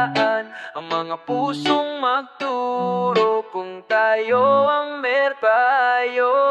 ang mga pusong magturo kung tayo ang merpayo.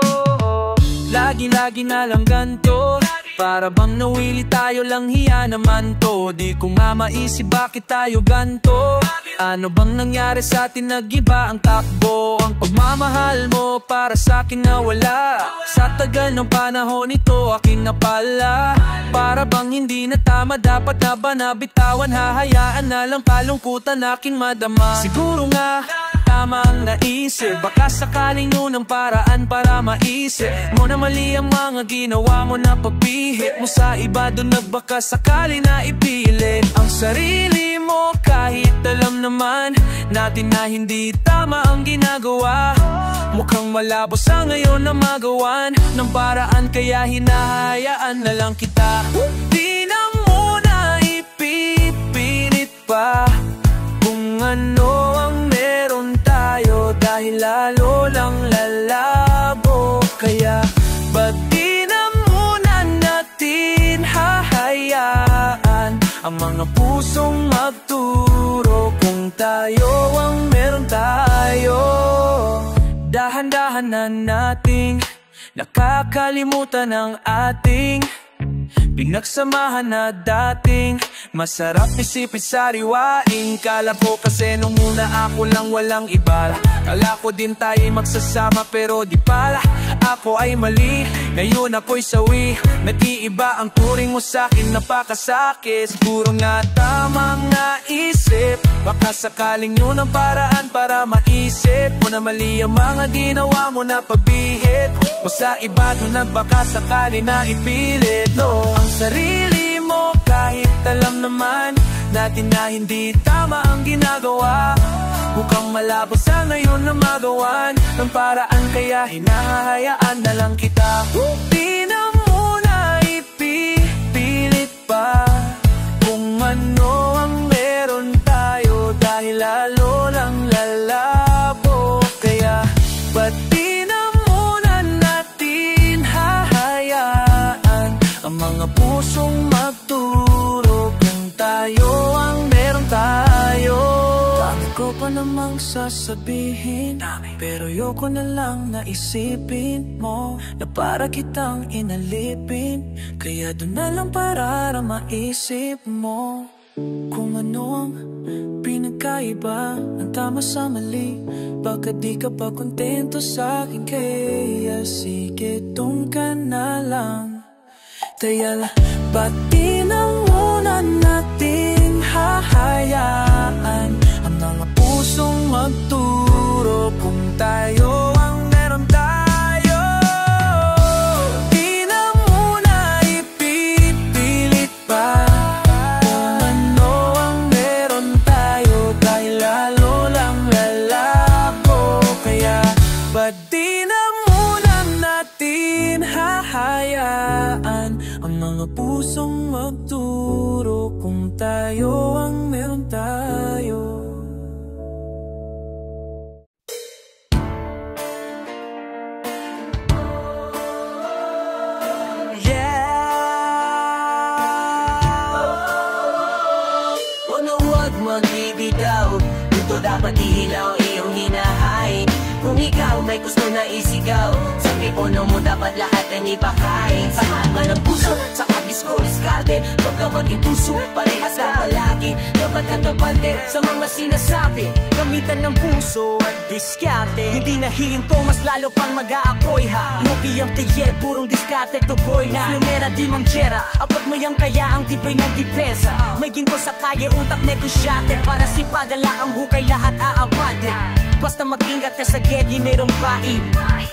Lagi-lagi na lang ganto, para bang nawili tayo lang hiya naman to. Di ko nga maisip bakit tayo ganto. Ano bang nangyari sa atin, nag-iba ang takbo? Ang pagmamahal mo para sa akin nawala. Sa tagal ng panahon ito aking napala. Para bang hindi na tama, dapat na ba nabitawan? Hahayaan na lang kalungkutan aking madama. Siguro nga tama ang naisip, baka sakaling yun ang paraan para maisip mo na mali ang mga ginawa mo na pagpihit mo sa iba. Doon nagbaka sakali na ipilit ang sarili mo, kahit alam naman natin na hindi tama ang ginagawa. Mukhang malabo sa ngayon na magawan ng paraan, kaya hinahayaan na lang kita. Di na muna ipipilit pa kung ano ang meron tayo, dahil lalo lang lalabo. Kaya ba't di na muna natin hahayaan ang mga pusong magturo kung tayo ang meron tayo? Dahan-dahan na nating nakakalimutan ang ating pinagsamahan na dating masarap isipin sariwain. Kala ko kasi nung una ako lang walang iba. Kala ko din tayo magsasama pero di pala. Ako ay mali, ngayon ako'y sawi. Nag-iiba ang turing mo sa'kin, napakasakit. Siguro nga tamang naisip, baka sakaling yun ang paraan para maisip mo na mali ang mga ginawa mo na pagbihit mo sa iba. Doon na baka sakali na ipilit ang sarili mo, kahit alam naman natin na hindi tama ang ginagawa. Mukhang malabo sa ngayon na magawan ng paraan, kaya hinahayaan na lang kita. Di na muna ipipilit pa kung ano ang meron tayo, dahil lalo lang lalabo. Kaya ba't di na muna natin hahayaan ang mga pusong magturo kung tayo ang meron tayo? Dami ko pa namang sasabihin, pero yoko na lang na isipin mo na para kitang inalipin. Kaya doon na lang para maisip mo kung ano ang pinagkaiba ng tama sa mali. Baka di ka pa kontento sa akin, kaya sige doon ka na lang. Kaya ba't di na muna natin hahayaan ang mga pusong magturo kung tayo ang meron tayo? Di na muna ipipilit pa kung ano ang meron tayo, dahil lalo lang lalabo. Kaya ba't di na muna natin hahayaan ang mga pusong magturo kung tayo ang meron tayo? Huwag magbibitaw, ito dapat ihilaw iyong hinahain. Kung ikaw may gusto na isigaw, sa pipono mo dapat lahat ay ipakain. Samahan ng puso, sa kabisko, iskate. Huwag ka mag-ipuso, parehas ka palagi. Dapat kang kapante sa mga sinasabi. Gamitan ng puso at diskate. Hindi nahihinto, mas lalo pang mag-aapoy ha. Muki ang tiyer, purong diskate, tukoy na Lumera di mangyera, abot mo yung kaya ang tibay ng depensa. May ginto sa kaya, utak negosyate. Para si padala ang hukay, lahat aabante. Basta mag-ingat ka sa gedi, mayroong pain.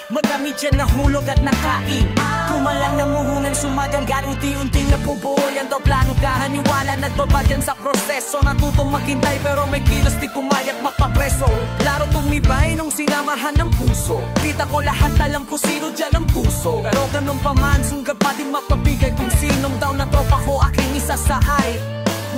Madami dyan na hulog at nakain. Kumalang namuhungan, sumaganggan, unti-unting napubuo. Yan daw plano ka, haniwala, nagbabadyan sa proseso. Natutong maghintay pero may kilos, di pumayag mapapreso. Laro tumibay nung sinamahan ng puso. Kita ko lahat, alam ko sino dyan ang puso. Pero ganun pa man, sunggat pa din mapabigay. Kung sinong daw na tropa ko, aking isasahay.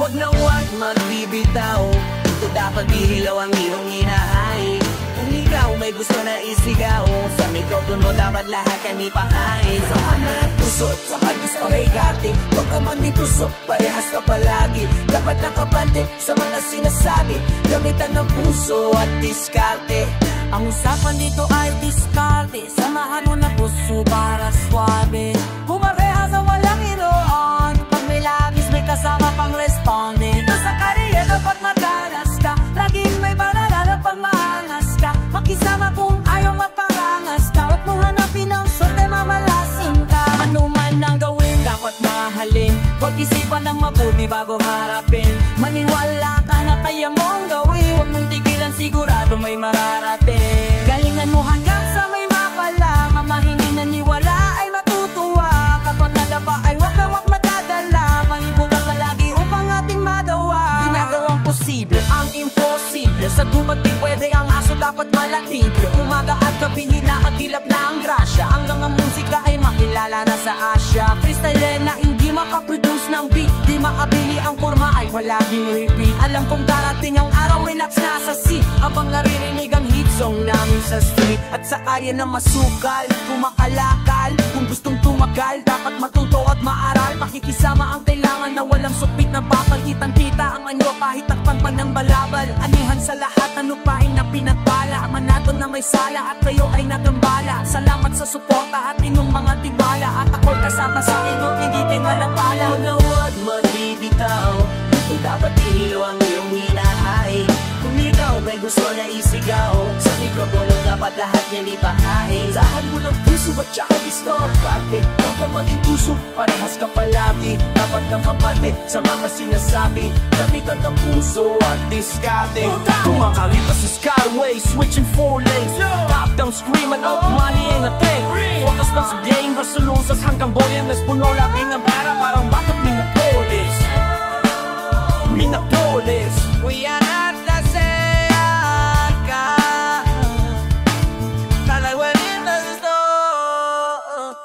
Huwag na huwag magbibitaw, ito dapat ihilaw ang iyong hinahain. Kung ikaw may may gusto na isigaw. Sa mikropono dapat lahat yan ipahain. Sa hanap puso, sa hadis pa may gati. Huwag ka man di tusok, parehas ka palagi. Dapat nakapante sa mga sinasabi. Gamitan ng puso at diskarte. Ang usapan dito ay diskarte. Samahan mo na puso para swabe. Pumareha sa walang iroon. Pag may labis may kasama pang responde. Dito sa kariya dapat madalas ka. Laging may banalala pag maangas ka. Makisama kung ayaw maparangas ka. Huwag mo hanapin ang sorte mamalasin ka. Ano man ang gawin dapat mahalin. Huwag isipan ng mabuti bago harapin. Maniwala ka na kaya mong gawin. Huwag mong tigilan, sigurado may mararating. Galingan mo hanggang sa may mapala. Mamahining naniwala ay matutuwa. Kapag nalaba ay wag madadala. Manibulan ka lagi upang ating magawa. Ginagawang posible ang imposible. Sa gubat di pwede ang aso dapat malatibre. Umaga at gabi hinakadilap na ang grasya. Ang mga musika ay makilala na sa Asya. Freestyle na hindi makaproduce ng beat. Di makabili ang kurma ay palaging repeat. Alam kong darating ang araw relax na sa seat. Abang naririnig ang hit song namin sa street. At sa kaya na masukal, kumakalakal. Kung gustong tumagal, dapat matuto at maaral. Pakikisama ang kailangan na walang supit na bakal. Kitang-kita ang anyo kahit takpan pa ng balabal. Anihan sa lahat, ano paing na pinagpala. Manato na may sala at kayo ay nagambala. Salamat sa suporta at inyong mga tiwala. At ako'y kasama sa inyo, hindi tingalapala. Huwag magbibitaw, kung dapat ihilo ang iyong hinahay. Kung ikaw may gusto na isigaw, sa mikropono dapat lahat yan ipahain. Saan mo ng puso at saka diskarte. Huwag ka maging puso, parehas ka palagi. Dapat kang kapatid sa mga sinasabi. Gamitan ng puso at diskarte. Kumakalita sa skyway, switching 4 lanes. Top down screaming out, money ain't a thing. Focus lang sa game, resolusas hanggang boyaness. Puno lagi ng pera, parang bakit Minneapolis. Minneapolis. We are not the same ka. Talay in the store.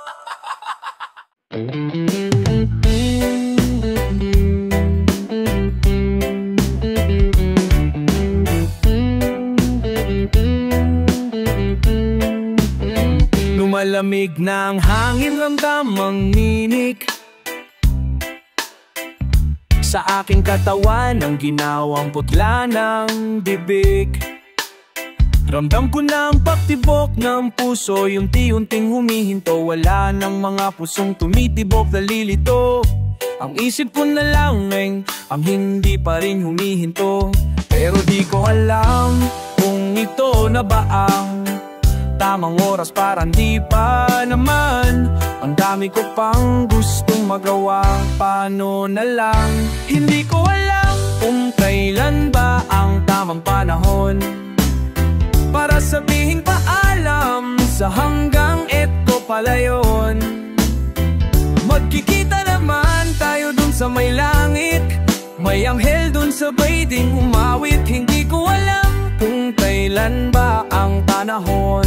Lumalamig ng hangin, ramdam ang ninik sa aking katawan, ang ginawang putla ng bibig. Ramdam ko na ang paktibok ng puso, yung unti-unting humihinto. Wala ng mga pusong tumitibok, nalilito. Ang isip ko na lang ay ang hindi pa rin humihinto. Pero di ko alam kung ito na ba ang tamang oras, para hindi pa naman. Ang dami ko pang gustong magawa, paano na lang. Hindi ko alam kung kailan ba ang tamang panahon para sabihin paalam sa hanggang eto pala yun. Magkikita naman tayo dun sa may langit, may anghel dun sabay ding umawit. Hindi ko alam kung kailan ba ang panahon.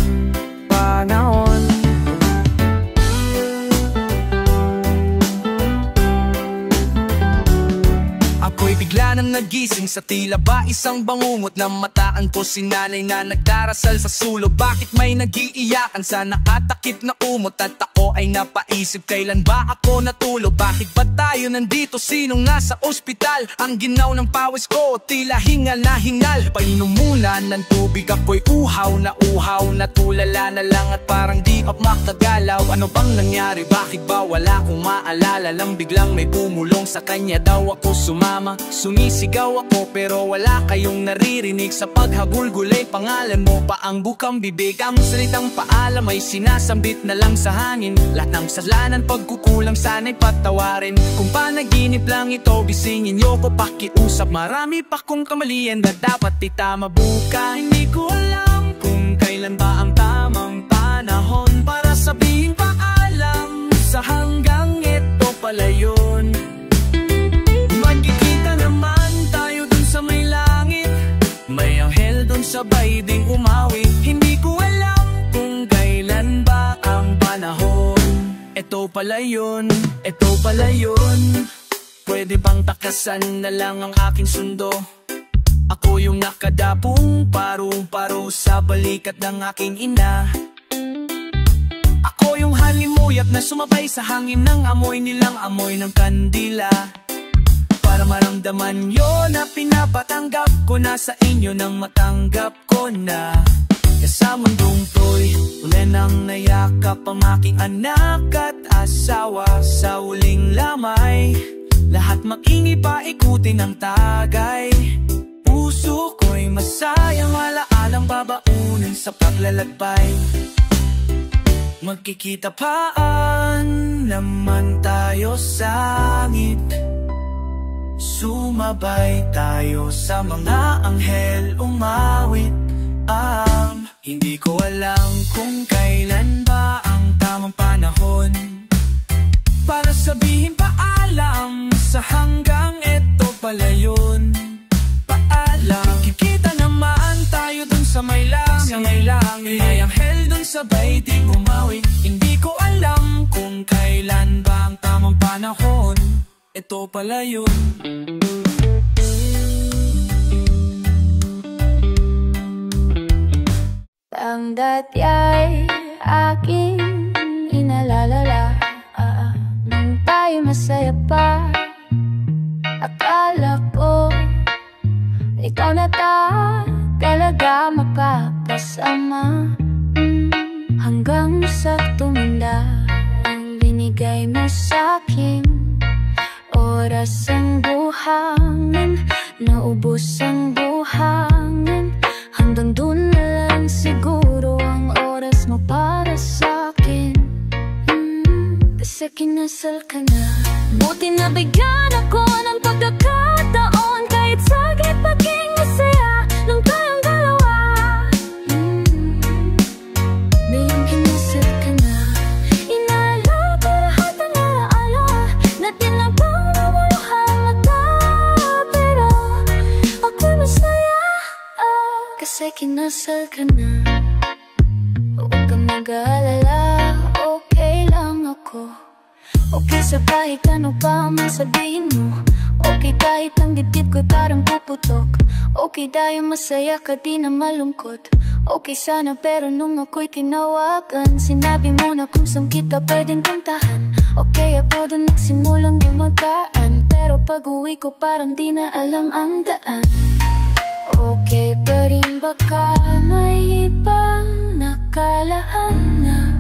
Ako'y bigla nang nagising sa tila ba isang bangungot na mataan ko si nanay na nagdarasal sa sulog. Bakit may nag-iiyakan sa nakatakip na umot at ako ay napaisip, kailan ba ako natulog? Bakit ba tayo nandito? Sinong nasa ospital? Ang ginaw ng pawis ko tila hingal na hingal. Painom muna ng tubig, ako'y uhaw na tulala na lang at parang di ako makagalaw. Ano bang nangyari? Bakit ba wala akong maalala? Lang biglang may pumulong sa kanya daw ako sumama. Sumisigaw ako pero wala kayong naririnig. Sa paghagulgulay pangalan mo pa ang bukang bibig. Ang salitang paalam ay sinasambit na lang sa hangin. Lahat ng kasalanan pagkukulang sana'y patawarin. Kung panaginip lang ito, bisingin niyo ko pakiusap. Marami pa kong kamalian na dapat itama buka. Hindi ko alam kung kailan ba ang tamang panahon para sabihin paalam sa hanggang ito pala yun. Magkikita naman tayo dun sa may langit, may anghel dun sabay ding umawi. Hindi ko alam kung kailan ba ang panahon. Ito pala yun, ito pala yun. Pwede bang takasan na lang ang aking sundo? Ako yung nakadapong parong-paro sa balikat ng aking ina. Ako yung halimuyat na sumabay sa hangin ng amoy nilang amoy ng kandila. Para maramdaman nyo na pinapatanggap ko na sa inyo nang matanggap ko na. Sa mundong to'y uli nang nayakap ang aking anak at asawa. Sa huling lamay, lahat makingi pa ikutin ng tagay. Puso ko'y masayang alaalang babaunin sa paglalakbay. Magkikita paan naman tayo sa langit. Sumabay tayo sa mga anghel umawit. Hindi ko alam kung kailan ba ang tamang panahon para sabihin paalam sa hanggang eto pala yun. Paalam, kikita naman tayo dun sa may langit. May anghel dun sa baiting umawi. Hindi ko alam kung kailan ba ang tamang panahon. Ito pala yun. Ang dati ay aking inalalala, nung tayo masaya pa. Akala ko ikaw na talaga makakasama, hanggang sa tumanda ang binigay mo sa'kin. Oras ang buhangin, naubos ang buhangin. Hanggang dun na lang siguro ang oras mo para sa'kin. Kasi kinasal ka na. Buti na bigyan ako ng pagkakataon, kahit saglit maging masaya nung tayong dalawa. Ngayon kinasal ka na. Inaalala ko lahat ng alaala natin na bang namuluhang mata. Pero ako'y masaya kasi kinasal ka na. Huwag kang mag-aalala, okay lang ako. Okay sa kahit ano pa ang sabihin mo. Okay kahit ang dibdib ko parang puputok. Okay dahil masaya ka di na malungkot. Okay sana pero nung ako'y tinawagan, sinabi mo na kung saan kita pwedeng puntahan. Okay ako dun nagsimulang gumagaan, pero pag uwi ko parang di na alam ang daan. Okay pa rin baka may ibang nakalaan na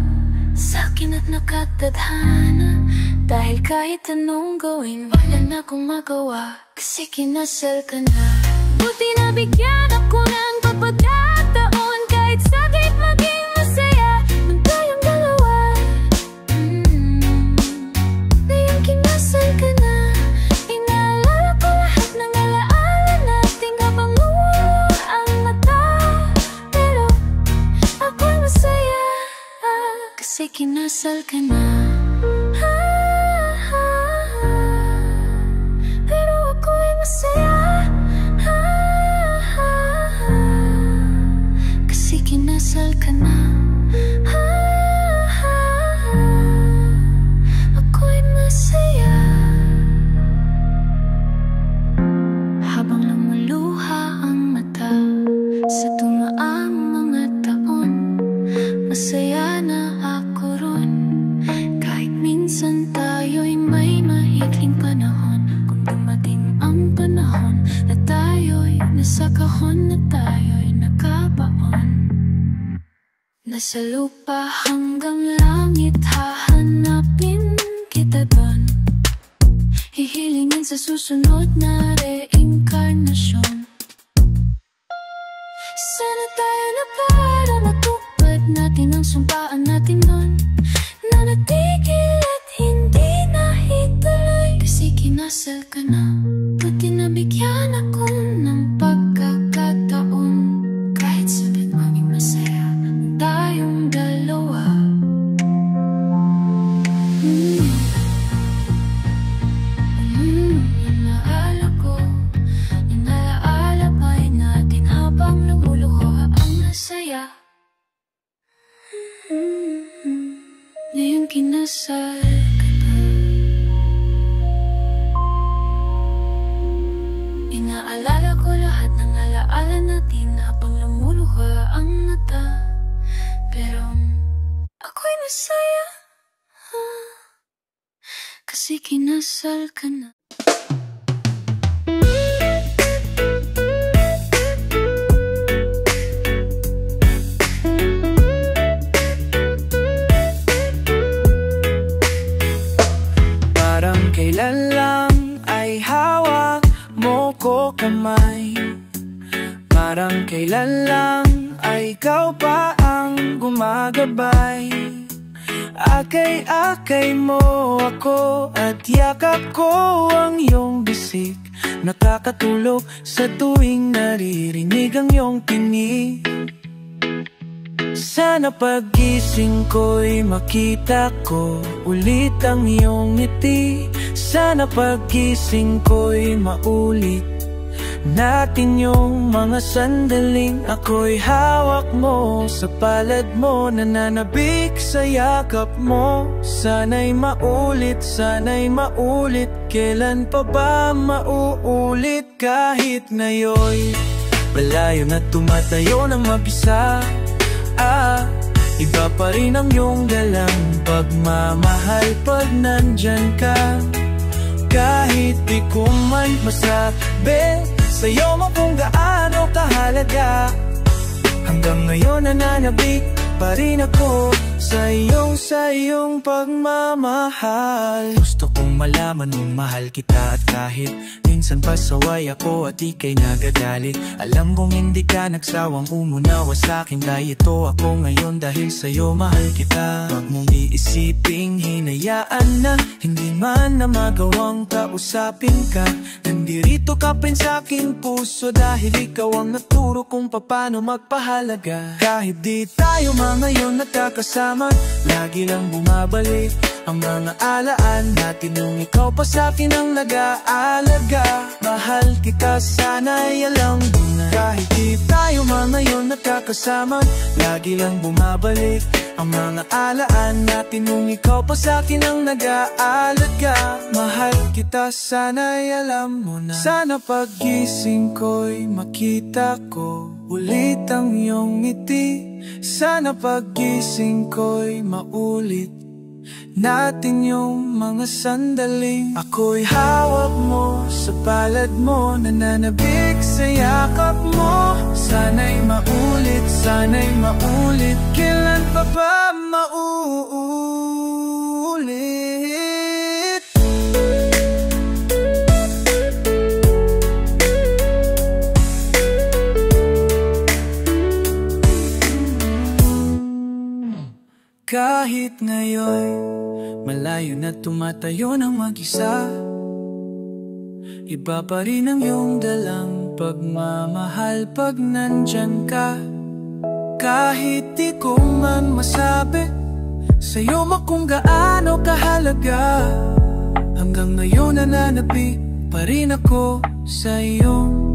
sa'kin at nakatadhana. Dahil kahit anong gawin, wala na akong magawa, kasi kinasal ka na. Buti na bigyan ako ng pagkakataon, kahit saglit maging masaya nung tayong dalawa. Ngayon kinasal ka na. Inaalala ko lahat ng alaala natin habang umuulan ang mata. Pero ako'y masaya kasi kinasal ka na. Pero ako'y masaya kasi kinasal ka na. Ako'y masaya. Habang lumuluha ang mata sa dumaang mga taon, masaya na ako ron. Kahit minsan tayo'y may maikling panahon, kung dumating ang panahon na tayo'y nasa kahon, na tayo'y nakabaon. Nasa lupa hanggang langit, hahanapin kita doon. Hihilingin sa susunod na reinkarnasyon. Sana tayo na para matupad natin ang sumpaan natin doon, na natigil at hindi nahituloy. Kasi kinasal ka na. Buti na bigyan ako ng pagkakataon, kahit saglit maging masaya tayong dalawa. Inaala ko, inaalaala pa'y natin habang lumuluha ang nasaya. Ngayon kinasal ka na. Inaalala ko lahat ng alaala natin habang lumuluha ang mata. Pero ako'y masaya, kasi kinasal ka na. Parang kailan lang ay hawak mo ko kamay. Parang kailan lang ay ikaw pa ang gumagabay. Akay-akay mo ako at yakap ko ang iyong bisik. Nakakatulog sa tuwing naririnig ang iyong tinig. Sana pag-gising ko'y makita ko ulit ang iyong ngiti. Sana pag-gising ko'y maulit natin yung mga sandaling ako'y hawak mo sa palad mo, nananabik sa yakap mo. Sana'y maulit, kailan pa ba mauulit? Kahit ngayon'y malayo na tumatayo ng mag-isa, iba pa rin ang iyong dalang pagmamahal pag nandyan ka. Kahit di ko man masabi sa'yo mo kung gaano kahalaga, hanggang ngayon nananabik pa rin ako sa iyong pagmamahal. Gusto kong malaman mong mahal kita at kahit minsan pasaway ako at ika'y nagagalit, alam kong hindi ka nagsawang umunawa sa'kin. Dahil ito ako ngayon dahil sa'yo mahal kita. Huwag mong iisiping hinayaan na hindi man na magawang kausapin ka. Nandirito ka pa sa aking puso dahil ikaw ang naturo kung paano magpahalaga. Kahit di tayo ngayon nagkakasama, lagi lang bumabalik ang mga alaan natin nung ikaw pa sa'kin ang nag-aalaga. Mahal kita, sana'y alam mo na. Kahit di tayo ngayon nagkakasama, lagi lang bumabalik ang mga alaan natin nung ikaw pa sa'kin ang nag-aalaga. Mahal kita, sana'y alam mo na. Sana pag-gising ko'y makita ko ulit ang iyong ngiti. Sana pag-gising ko'y maulit natin yung mga sandaling ako'y hawak mo sa palad mo, nananabik sa yakap mo. Sana'y maulit, kailan pa ba mauulit? Kahit ngayon malayo na tumatayo ng mag-isa, iba pa rin ang iyong dalang pagmamahal pag nandyan ka. Kahit di ko man masabi sa'yo mo kung gaano kahalaga, hanggang ngayon nananabik pa rin ako sa iyong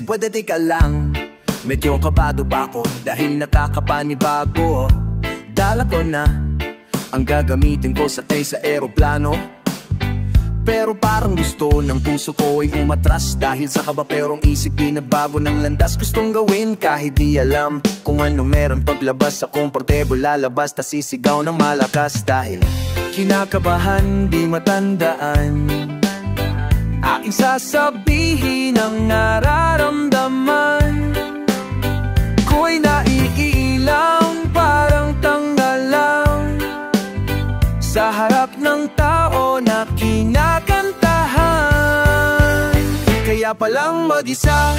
Pwede tika lang, medyo kabado ba ako dahil nakakapanibago. Dala ko na ang gagamitin ko sa aeroplano, pero parang gusto ng puso ko ay umatras dahil sa kaba, pero ang isip binabago ng landas. Gustong gawin kahit di alam kung ano meron. Paglabas sa comfortable lalabas, tas sisigaw ng malakas dahil kinakabahan di matandaan. Aking sasabihin ang nararamdaman ko'y naiilang parang tanggalang sa harap ng tao na kinakantahan. Kaya palang mag-isa,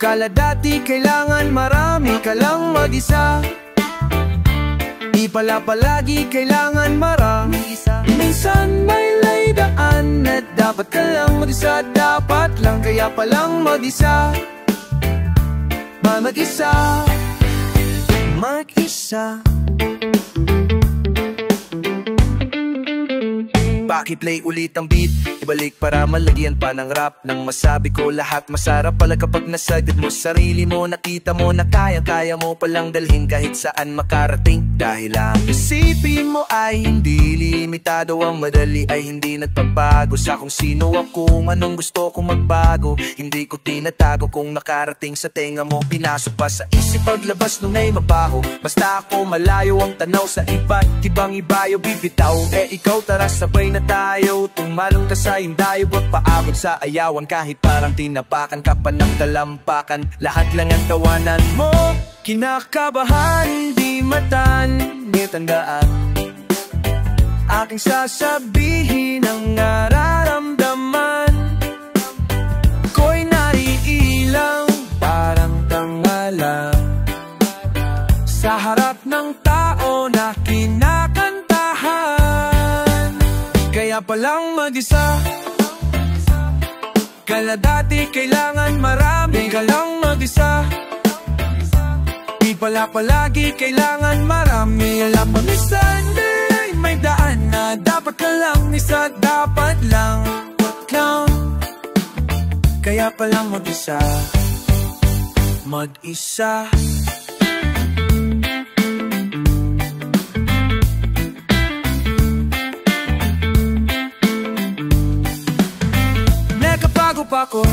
kala dati kailangan marami ka lang mag-isa. Di pala palagi kailangan marami isa. Minsan may laydaan na dapat ka lang mag-isa, dapat lang. Kaya palang mag-isa, mag-isa. mag-isa. Pakiplay ulit ang beat, ibalik para malagyan pa ng rap. Nang masabi ko lahat masarap pala kapag nasagad mo sarili mo. Nakita mo na kaya-kaya mo palang dalhin kahit saan makarating. Dahil ang isipin mo ay hindi limitado, ang madali ay hindi nagpabago. Sa kung sino ako, anong gusto kong magbago, hindi ko tinatago. Kung nakarating sa tenga mo, pinasok pa sa isip paglabas nung ay mabaho. Basta ako malayo ang tanaw sa iba't ibang ibayo bibitaw. Ikaw tara sabay na tayo, tumalong ka sa indayo at paabot sa ayawan. Kahit parang tinapakan ka pa ng talampakan, lahat lang ang tawanan mo. Kinakabahan, di matandaan, aking sasabihin ang nararamdaman. Ko'y naiilang parang tangala sa harap ng tao na kinakantahan. Kaya palang mag-isa kala dati kailangan marami. Ka lang mag-isa, di pala palagi kailangan marami. Alam mo minsan may daan na dapat ka lang isa, dapat lang kaya palang mag-isa, mag-isa. Nakabago pa ko,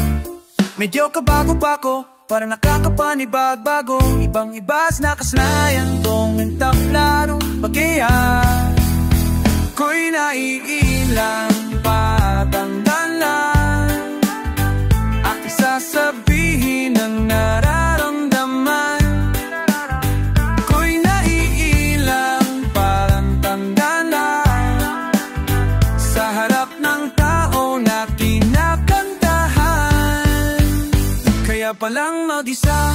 medyo kabago pa ko, para nakakapanibag-bago. Ibang-ibas na kasnayan tong taklarong bagaya. Ko'y naiilang patandaan lang, aking sasabihin ang nararamdaman. Ko'y naiilang parang tandaan lang sa harap ng tao na kinakantahan. Kaya palang mag-isa,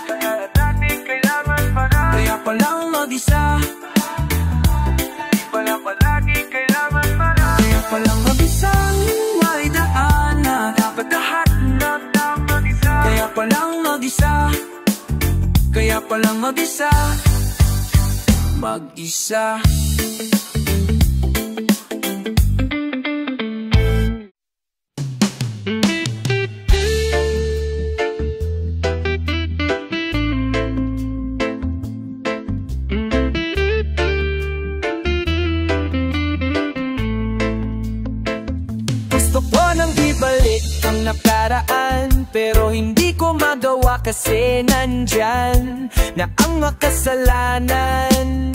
kaya dati kailangan marami. Kaya palang mag-isa, di pala palagi kailangan marami. Kaya palang mag-isang may daan na dapat lahat na mag-isa. Kaya palang mag-isa, kaya palang mag-isa, mag-isa. Nakaraan, pero hindi ko magawa kasi nandyan na ang makasalanan.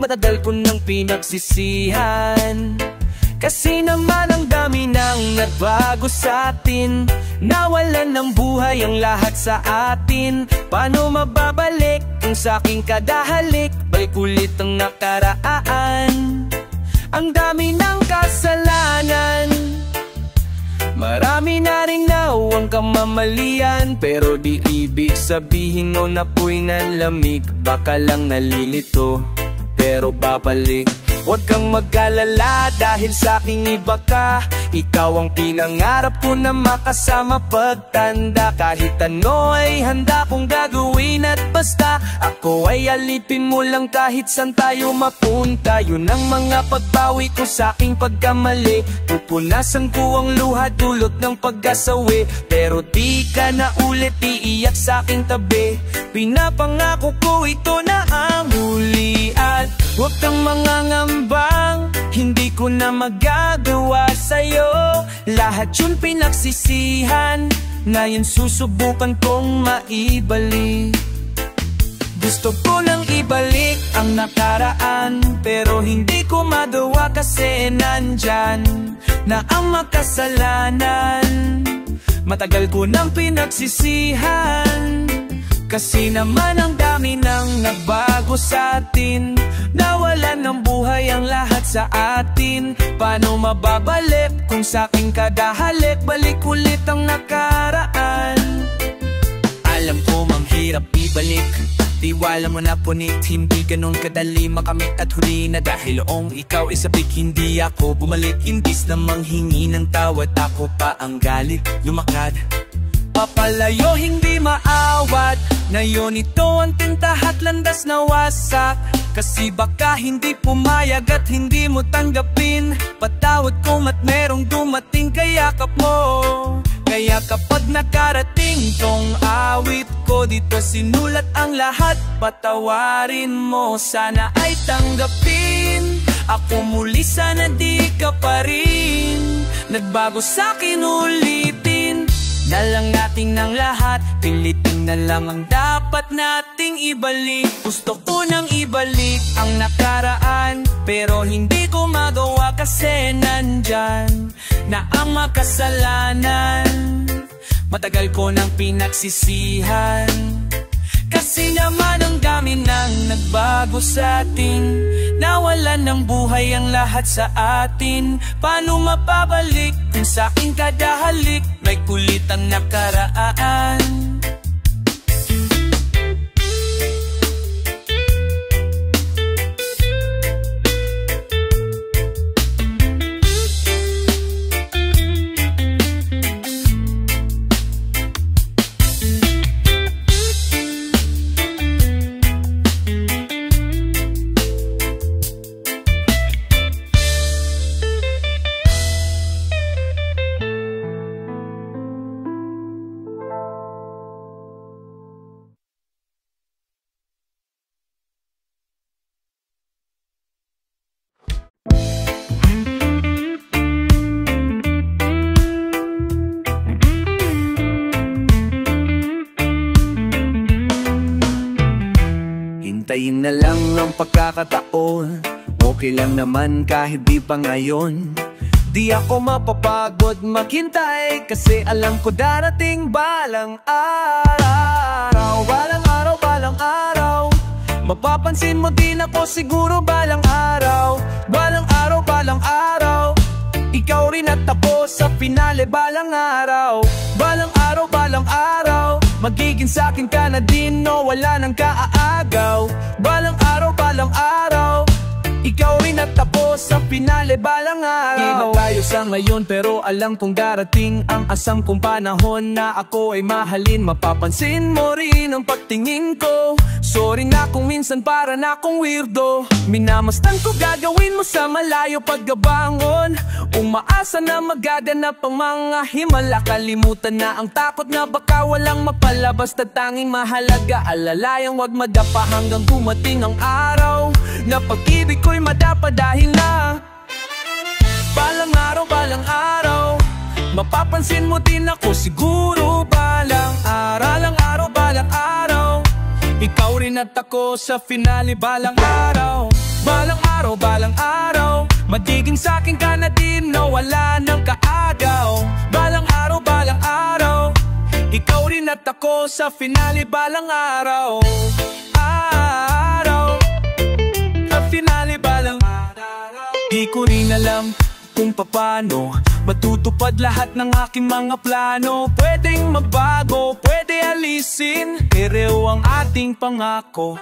Matagal ko nang pinagsisihan, kasi naman ang dami nang nagbago sa atin. Nawalan ng buhay ang lahat sa atin. Paano mababalik kung sa aking kadahalik? Balik ulit ang nakaraan. Ang dami ng kasalanan, marami na rin nawang kamamalian, pero di ibig sabihin no na po'y nanlamig. Baka lang nalilito, pero babalik. Huwag kang mag-alala dahil sa aking iba ka. Ikaw ang pinangarap ko na makasama pagtanda. Kahit ano ay handa kong gagawin, at basta ako ay alipin mo lang kahit saan tayo mapunta. Yun ang mga pagbawi ko sa aking pagkamali. Pupunasan ko ang luha dulot ng pag-asawi, pero di ka na ulit iiyak sa aking tabi. Pinapangako ko ito na ang huli, at huwag kang mangangambang hindi ko na magagawa sa'yo. Lahat yun pinagsisihan, na yun susubukan kong maibalik. Gusto ko lang ibalik ang nakaraan, pero hindi ko magawa kasi nandyan na ang makasalanan. Matagal ko nang pinagsisihan, kasi naman ang dami nang nagbago sa atin. Nawalan ng buhay ang lahat sa atin. Paano mababalik kung sa aking kadahalik? Balik ulit ang nakaraan. Alam ko mang hirap ibalik, tiwala mo na punit. Hindi ganun kadali makamit at huli na. Dahil ikaw isabik, hindi ako bumalik. Imbis na manghingi ng tawad, ako pa ang galit lumakad. Papalayo hindi maawat, Ngayon ito ang tinta at landas na wasak, kasi baka hindi pumayag at hindi mo tanggapin. Patawad ko at merong dumating kayakap mo. Kaya kapag nakarating tong awit ko, dito sinulat ang lahat, patawarin mo. Sana ay tanggapin ako muli, sana di ka pa rin nagbago sa'kin ulitin. Na lang natin ng lahat, pilitin na lang ang dapat nating ibalik. Gusto ko nang ibalik ang nakaraan, pero hindi ko magawa kasi nandyan na ang makasalanan. Matagal ko nang pinagsisihan, kasi naman ang dami nang nagbago sa atin. Nawalan ng buhay ang lahat sa atin. Paano mapabalik kung sa'king kada halik may kulit ang nakaraan? Hintayin na lang ang pagkakataon, okay lang naman kahit di pa ngayon. Di ako mapapagod maghintay, kasi alam ko darating balang araw. Balang araw, balang araw, mapapansin mo din ako siguro balang araw. Balang araw, balang araw, ikaw rin at ako sa finale balang araw. Balang araw, balang araw, magiging sa'kin ka na din, no, wala nang kaaagaw. Balang araw, balang araw, ikaw rin at ako sa finale balang araw. Di na tayo sa ngayon, pero alam kong darating ang asam kong panahon na ako ay mahalin. Mapapansin mo rin ang pagtingin ko. Sorry na kung minsan para na akong weirdo. Minamastan ko gagawin mo sa malayo paggabangon. Umaasa na magaganap ang mga himala. Kalimutan na ang takot na baka walang mapala. Basta tanging mahalaga, alalayang wag madapa hanggang dumating ang araw na pag-ibig ko'y madapa dahil na balang araw, balang araw, mapapansin mo din ako siguro balang araw, balang araw, ikaw rin at ako sa finale balang araw. Balang araw, balang araw, magiging sa'kin ka na din, no, wala nang kaagaw. Balang araw, balang araw, ikaw rin at ako sa finale balang araw. Finale balang araw. Di ko rin alam kung paano matutupad lahat ng aking mga plano. Pwedeng magbago, pwede alisin, pero ang ating pangako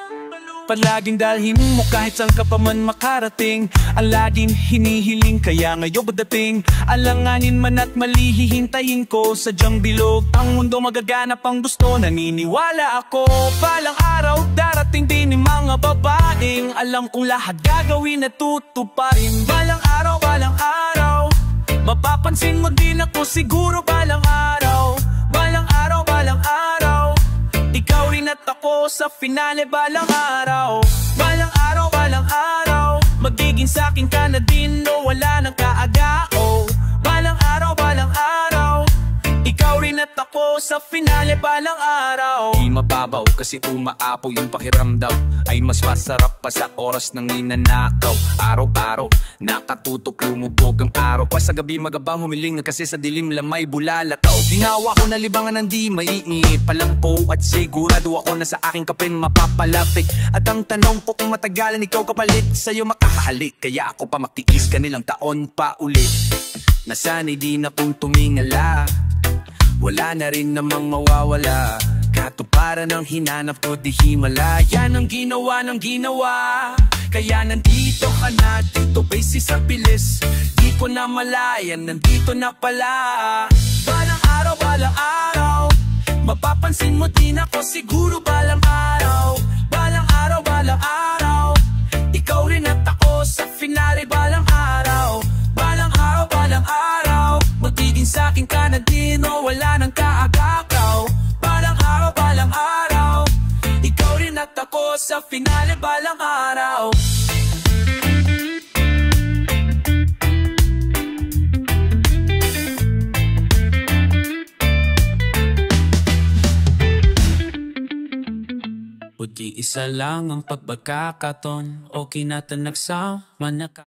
palaging dalhin mo kahit saan ka pa man makarating. Ang laging hinihiling, kaya ngayon pagdating, alanganin man at mali, hihintayin ko sadyang bilog. Ang mundo magaganap ang gusto, naniniwala ako. Balang araw darating din yung mga babaeng alam kong lahat gagawin at tutuparin. Balang araw, balang araw, mapapansin mo din ako siguro balang araw. Balang araw, balang araw, ikaw rin at ako sa finale balang araw. Balang araw, balang araw, magiging sa'kin ka na din, no, wala nang kaagao. Balang araw, balang araw, ikaw rin at ako sa finale balang araw. Di mababaw kasi umaapaw yung pakiramdam, ay mas masarap pa sa oras ng ninanakaw. Araw-araw, nakatutok lumubog ang araw, pa sa gabi magabang humiling na kasi sa dilim lamay bulalataw. Ginawa ko na libangan ng di maiinit, palampo at sigurado ako na sa aking kapin mapapalapit. At ang tanong ko kung matagalan ikaw kapalit, sa'yo makakahalik, kaya ako pa magtiis kanilang taon pa ulit. Nasanay di na pong tumingala, wala na rin namang mawawala. Katuparan ang hinanap ko di himala, yan ang ginawa ng ginawa. Kaya nandito ka na, dito basis sa bilis. Di ko na malayan, nandito na pala. Balang araw, Mapapansin mo din ako siguro balang araw. Balang araw, balang araw. Ikaw rin at ako sa finale balang araw. Balang araw, balang araw. Magiging sa'kin ka na din o wala nang kaagakaw. Balang araw, balang araw. Ikaw rin at ako sa finale balang araw. Buti isa lang ang pagkakataon, okay na nagsama na ka.